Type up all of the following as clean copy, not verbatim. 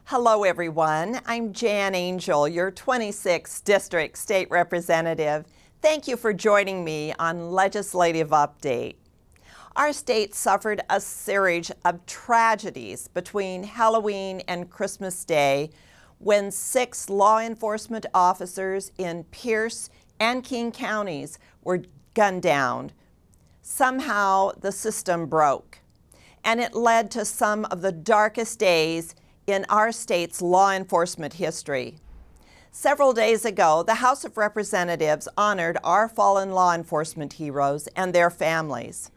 Hello everyone, I'm Jan Angel, your 26th District State Representative. Thank you for joining me on Legislative Update. Our state suffered a series of tragedies between Halloween and Christmas Day when 6 law enforcement officers in Pierce and King counties were gunned down. Somehow the system broke, and it led to some of the darkest days in our state's law enforcement history. Several days ago, the House of Representatives honored our fallen law enforcement heroes and their families.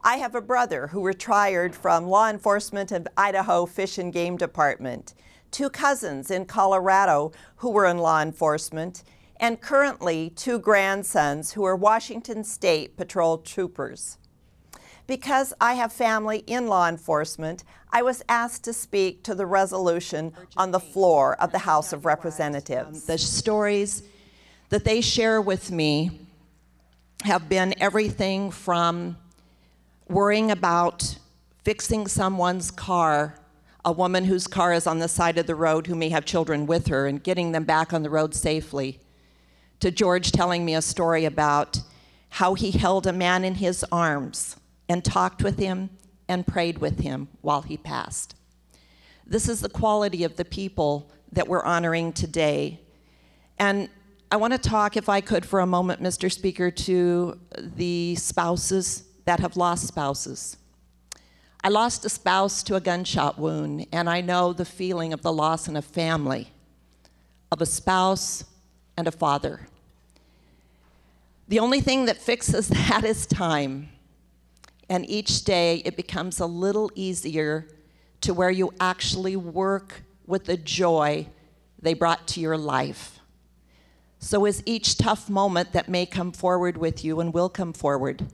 I have a brother who retired from law enforcement of Idaho Fish and Game Department, 2 cousins in Colorado who were in law enforcement, and currently 2 grandsons who are Washington State Patrol troopers. Because I have family in law enforcement, I was asked to speak to the resolution on the floor of the House of Representatives. The stories that they share with me have been everything from worrying about fixing someone's car, a woman whose car is on the side of the road who may have children with her, and getting them back on the road safely, to George telling me a story about how he held a man in his arms and talked with him and prayed with him while he passed. This is the quality of the people that we're honoring today. And I want to talk, if I could, for a moment, Mr. Speaker, to the spouses that have lost spouses. I lost a spouse to a gunshot wound, and I know the feeling of the loss in a family, of a spouse and a father. The only thing that fixes that is time. And each day it becomes a little easier to where you actually work with the joy they brought to your life. So as each tough moment that may come forward with you and will come forward,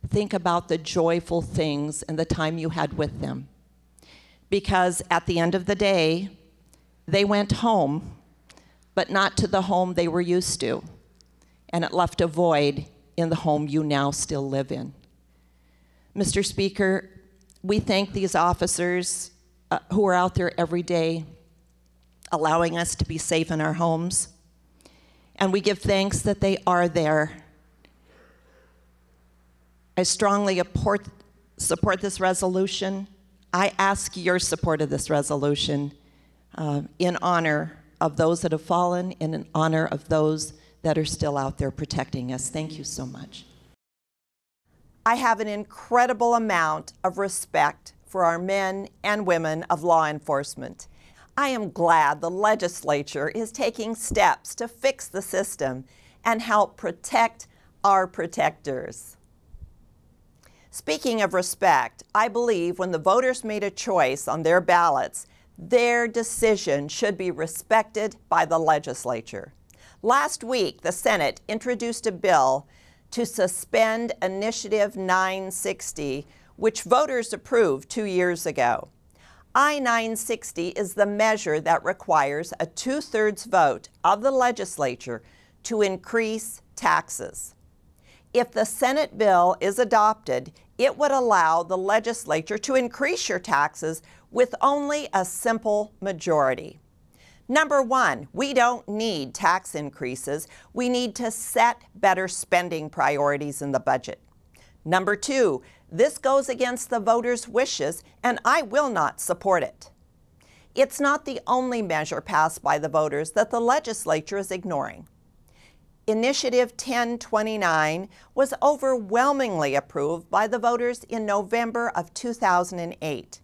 think about the joyful things and the time you had with them. Because at the end of the day, they went home, but not to the home they were used to. And it left a void in the home you now still live in. Mr. Speaker, we thank these officers who are out there every day allowing us to be safe in our homes, and we give thanks that they are there. I strongly support this resolution. I ask your support of this resolution in honor of those that have fallen and in honor of those that are still out there protecting us. Thank you so much. I have an incredible amount of respect for our men and women of law enforcement. I am glad the legislature is taking steps to fix the system and help protect our protectors. Speaking of respect, I believe when the voters made a choice on their ballots, their decision should be respected by the legislature. Last week, the Senate introduced a bill to suspend Initiative 960, which voters approved 2 years ago. I-960 is the measure that requires a 2/3 vote of the legislature to increase taxes. If the Senate bill is adopted, it would allow the legislature to increase your taxes with only a simple majority. Number 1, we don't need tax increases. We need to set better spending priorities in the budget. Number 2, this goes against the voters' wishes, and I will not support it. It's not the only measure passed by the voters that the legislature is ignoring. Initiative 1029 was overwhelmingly approved by the voters in November of 2008.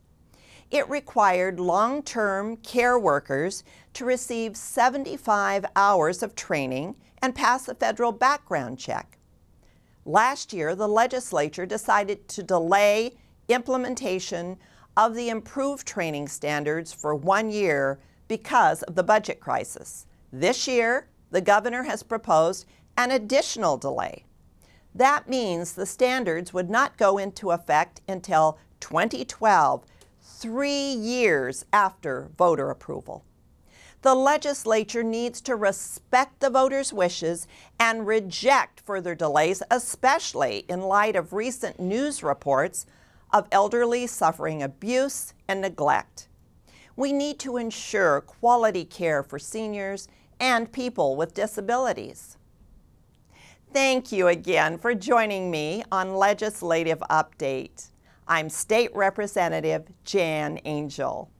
It required long-term care workers to receive 75 hours of training and pass a federal background check. Last year, the legislature decided to delay implementation of the improved training standards for 1 year because of the budget crisis. This year, the governor has proposed an additional delay. That means the standards would not go into effect until 2012, 3 years after voter approval. The legislature needs to respect the voters' wishes and reject further delays, especially in light of recent news reports of elderly suffering abuse and neglect. We need to ensure quality care for seniors and people with disabilities. Thank you again for joining me on Legislative Update. I'm State Representative Jan Angel.